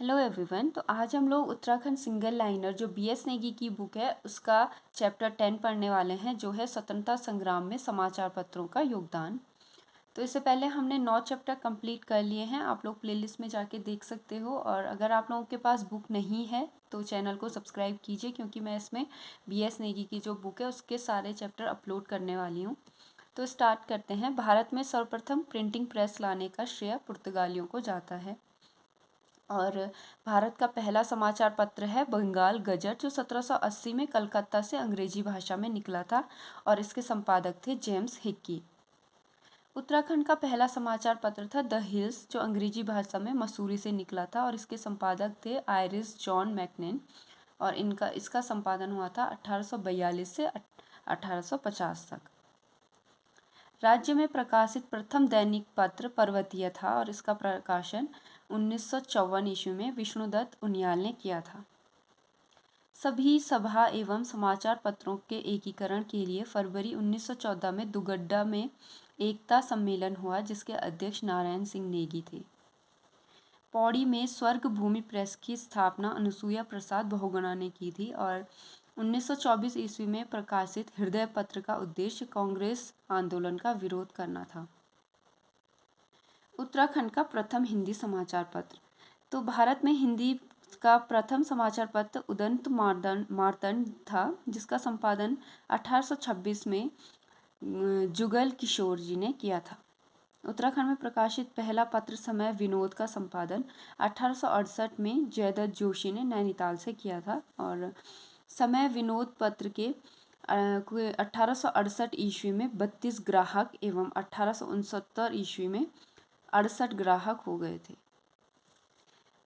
Hello everyone. तो आज हम लोग उत्तराखंड सिंगल लाइनर जो बीएस नेगी की बुक है उसका चैप्टर 10 पढ़ने वाले हैं, जो है स्वतंत्रता संग्राम में समाचार पत्रों का योगदान। तो इससे पहले हमने 9 चैप्टर कंप्लीट कर लिए हैं। आप लोग प्लेलिस्ट में जाके देख सकते हो, और अगर आप लोगों के पास बुक नहीं है तो चैनल को सब्सक्राइब कीजिए, क्योंकि मैं इसमें बीएस नेगी की जो बुक है उसके सारे चैप्टर अपलोड करने वाली हूँ। तो स्टार्ट करते हैं। भारत में सर्वप्रथम प्रिंटिंग प्रेस लाने का श्रेय पुर्तगालियों को जाता है, और भारत का पहला समाचार पत्र है बंगाल गजट, जो 1780 में कलकत्ता से अंग्रेजी भाषा में निकला था, और इसके संपादक थे जेम्स हिक्की। उत्तराखंड का पहला समाचार पत्र था द हिल्स, जो अंग्रेजी भाषा में मसूरी से निकला था, और इसके संपादक थे आयरिस जॉन मैकनेन, और इसका संपादन हुआ था 1842 से 1850 तक। राज्य में प्रकाशित प्रथम दैनिक पत्र पर्वतीय था, और इसका प्रकाशन 1954 ईस्वी में विष्णुदत्त उनियाल ने किया था। सभी सभा एवं समाचार पत्रों के एकीकरण के लिए फरवरी 1914 में दुगड्डा में एकता सम्मेलन हुआ, जिसके अध्यक्ष नारायण सिंह नेगी थे। पौड़ी में स्वर्ग भूमि प्रेस की स्थापना अनुसुईया प्रसाद बहुगुणा ने की थी, और 1924 ईस्वी में प्रकाशित हृदय पत्र का उद्देश्य कांग्रेस आंदोलन का विरोध करना था। उत्तराखंड का प्रथम हिंदी समाचार पत्र। तो भारत में हिंदी का प्रथम समाचार पत्र उदंत मार्तंड था, जिसका संपादन 1826 में जुगल किशोर जी ने किया था। उत्तराखंड में प्रकाशित पहला पत्र समय विनोद का संपादन 1868 में जयदत्त जोशी ने नैनीताल से किया था, और समय विनोद पत्र के 1868 ईस्वी में 32 ग्राहक एवं 1869 ईस्वी में 68 ग्राहक हो गए थे।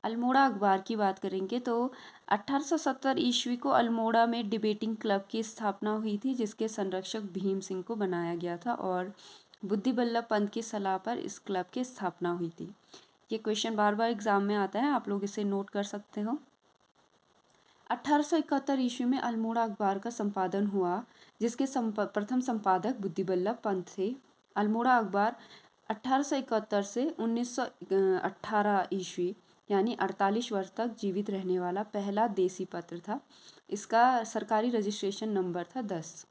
अल्मोड़ा अखबार की बात करेंगे तो 1870 ईस्वी को अल्मोड़ा में डिबेटिंग क्लब की स्थापना हुई थी, जिसके संरक्षक भीम सिंह को बनाया गया था, और बुद्धि बल्लभ पंत की सलाह पर इस क्लब की स्थापना हुई थी। ये क्वेश्चन बार बार एग्जाम में आता है, आप लोग इसे नोट कर सकते हो। 1871 ईस्वी में अल्मोड़ा अखबार का संपादन हुआ, जिसके प्रथम संपादक बुद्धि बल्लभ पंत थे। अल्मोड़ा अखबार 1871 से 1918 ईस्वी यानी 48 वर्ष तक जीवित रहने वाला पहला देसी पत्र था। इसका सरकारी रजिस्ट्रेशन नंबर था 10।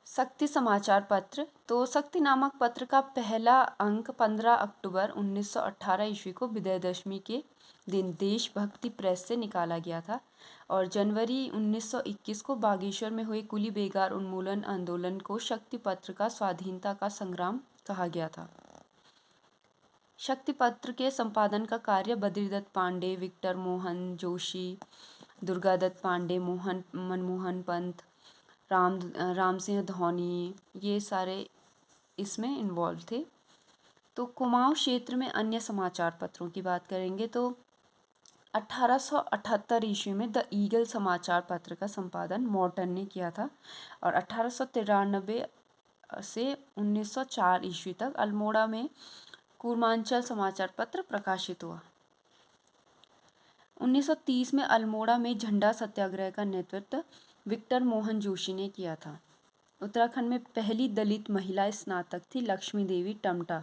शक्ति समाचार पत्र। तो शक्ति नामक पत्र का पहला अंक 15 अक्टूबर 1918 ईस्वी को विजयदशमी के दिन देशभक्ति प्रेस से निकाला गया था, और जनवरी 1921 को बागेश्वर में हुए कुली बेगार उन्मूलन आंदोलन को शक्ति पत्र का स्वाधीनता का संग्राम कहा गया था। शक्ति पत्र के संपादन का कार्य बद्रीदत्त पांडे, विक्टर मोहन जोशी, दुर्गादत्त पांडे, मनमोहन पंत, राम सिंह धोनी, ये सारे इसमें इन्वॉल्व थे। तो कुमाऊं क्षेत्र में अन्य समाचार पत्रों की बात करेंगे तो 1878 ईस्वी में द ईगल समाचार पत्र का संपादन मॉर्टन ने किया था, और 1893 से 1904 ईस्वी तक अल्मोड़ा में कूर्मांचल समाचार पत्र प्रकाशित हुआ। 1930 में अल्मोड़ा में झंडा सत्याग्रह का नेतृत्व विक्टर मोहन जोशी ने किया था। उत्तराखंड में पहली दलित महिला स्नातक थी लक्ष्मी देवी टमटा।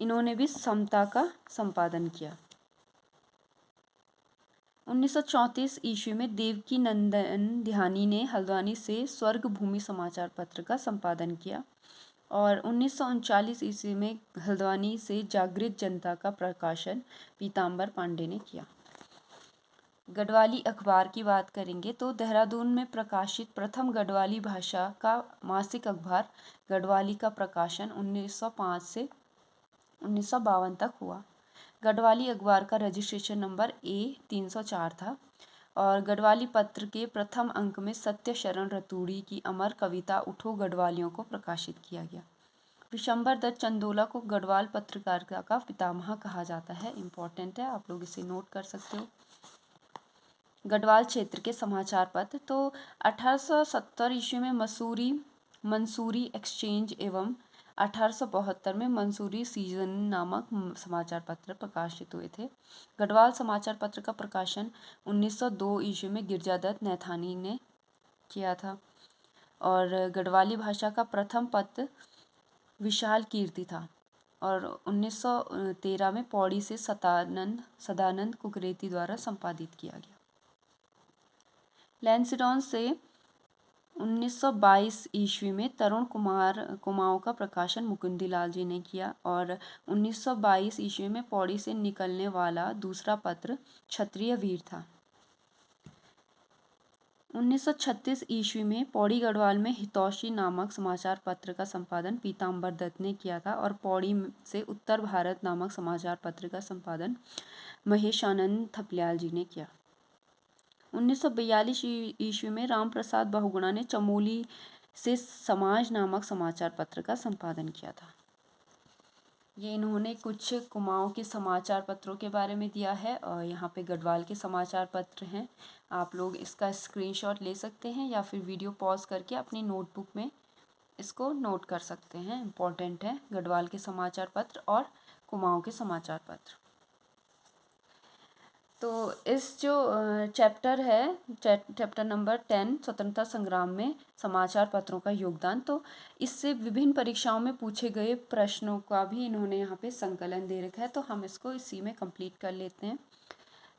इन्होंने भी समता का संपादन किया। 1934 ईस्वी में देवकी नंदन ध्यानी ने हल्द्वानी से स्वर्ग भूमि समाचार पत्र का संपादन किया, और 1939 ईस्वी में हल्द्वानी से जागृत जनता का प्रकाशन पीताम्बर पांडे ने किया। गढ़वाली अखबार की बात करेंगे तो देहरादून में प्रकाशित प्रथम गढ़वाली भाषा का मासिक अखबार गढ़वाली का प्रकाशन 1905 से 1952 तक हुआ। गढ़वाली अखबार का रजिस्ट्रेशन नंबर A304 था, और गढ़वाली पत्र के प्रथम अंक में सत्य शरण रतूड़ी की अमर कविता उठो गढ़वालियों को प्रकाशित किया गया। विशंबर दत्त चंदोला को गढ़वाल पत्रकारिता का पितामह कहा जाता है। इम्पोर्टेंट है, आप लोग इसे नोट कर सकते हो। गढ़वाल क्षेत्र के समाचार पत्र। तो 1870 ईस्वी में मंसूरी एक्सचेंज एवं 1872 में मंसूरी सीजन नामक समाचार पत्र प्रकाशित हुए थे। गढ़वाल समाचार पत्र का प्रकाशन 1902 ईस्वी में गिरजादत्त नैथानी ने किया था, और गढ़वाली भाषा का प्रथम पत्र विशाल कीर्ति था, और 1913 में पौड़ी से सदानंद कुकरेती द्वारा संपादित किया गया। लैंसडॉन से 1922 ईस्वी में तरुण कुमाओं का प्रकाशन मुकुंदीलाल जी ने किया और 1922 ईस्वी में पौड़ी से निकलने वाला दूसरा पत्र क्षत्रिय वीर था। 1936 ईस्वी में पौड़ी गढ़वाल में हितौशी नामक समाचार पत्र का संपादन पीताम्बर दत्त ने किया था और पौड़ी से उत्तर भारत नामक समाचार पत्र का संपादन महेशानंद थपलियाल जी ने किया। 1942 ईस्वी में राम प्रसाद बहुगुणा ने चमोली से समाज नामक समाचार पत्र का संपादन किया था। ये इन्होंने कुछ कुमाऊं के समाचार पत्रों के बारे में दिया है और यहाँ पे गढ़वाल के समाचार पत्र हैं। आप लोग इसका स्क्रीनशॉट ले सकते हैं या फिर वीडियो पॉज करके अपनी नोटबुक में इसको नोट कर सकते हैं। इम्पोर्टेंट है गढ़वाल के समाचार पत्र और कुमाऊं के समाचार पत्र। तो इस जो चैप्टर है, चैप्टर नंबर 10 स्वतंत्रता संग्राम में समाचार पत्रों का योगदान, तो इससे विभिन्न परीक्षाओं में पूछे गए प्रश्नों का भी इन्होंने यहाँ पे संकलन दे रखा है, तो हम इसको इसी में कंप्लीट कर लेते हैं।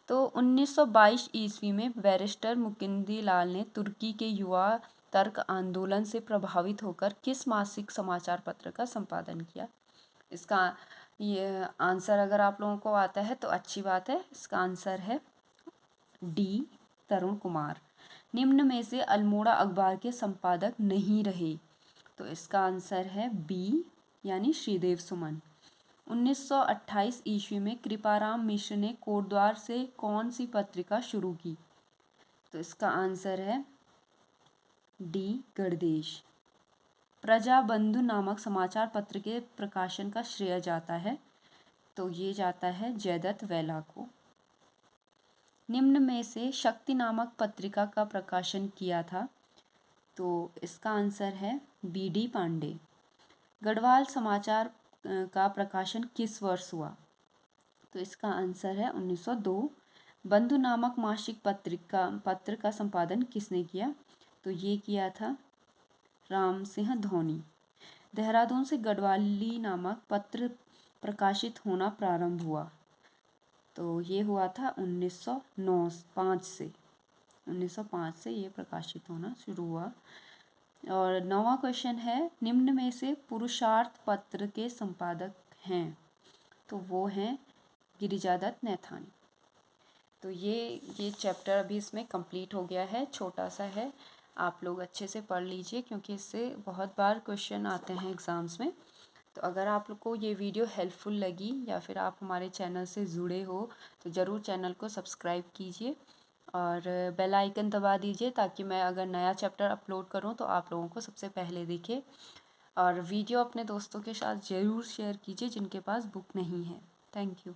तो 1922 ईस्वी में बैरिस्टर मुकुंदीलाल ने तुर्की के युवा तर्क आंदोलन से प्रभावित होकर किस मासिक समाचार पत्र का संपादन किया? इसका ये आंसर अगर आप लोगों को आता है तो अच्छी बात है। इसका आंसर है डी, तरुण कुमार। निम्न में से अल्मोड़ा अखबार के संपादक नहीं रहे, तो इसका आंसर है बी यानी श्रीदेव सुमन। 1928 ईस्वी में कृपाराम मिश्र ने कोटद्वार से कौन सी पत्रिका शुरू की? तो इसका आंसर है डी, गणदेश। प्रजाबंधु नामक समाचार पत्र के प्रकाशन का श्रेय जाता है, तो ये जाता है जयदत्त वैला को। निम्न में से शक्ति नामक पत्रिका का प्रकाशन किया था, तो इसका आंसर है बी डी पांडे। गढ़वाल समाचार का प्रकाशन किस वर्ष हुआ? तो इसका आंसर है 1902। बंधु नामक मासिक पत्र का संपादन किसने किया? तो ये किया था राम सिंह धोनी। देहरादून से गढ़वाली नामक पत्र प्रकाशित होना प्रारंभ हुआ, तो ये हुआ था 1905 से। 1905 से ये प्रकाशित होना शुरू हुआ। और 9वां क्वेश्चन है, निम्न में से पुरुषार्थ पत्र के संपादक हैं? तो वो हैं गिरिजादत्त नैथानी। तो ये चैप्टर अभी इसमें कंप्लीट हो गया है, छोटा सा है, आप लोग अच्छे से पढ़ लीजिए क्योंकि इससे बहुत बार क्वेश्चन आते हैं एग्ज़ाम्स में। तो अगर आप लोग को ये वीडियो हेल्पफुल लगी या फिर आप हमारे चैनल से जुड़े हो तो ज़रूर चैनल को सब्सक्राइब कीजिए और बेल आइकन दबा दीजिए ताकि मैं अगर नया चैप्टर अपलोड करूं तो आप लोगों को सबसे पहले दिखे। और वीडियो अपने दोस्तों के साथ ज़रूर शेयर कीजिए जिनके पास बुक नहीं है। Thank you.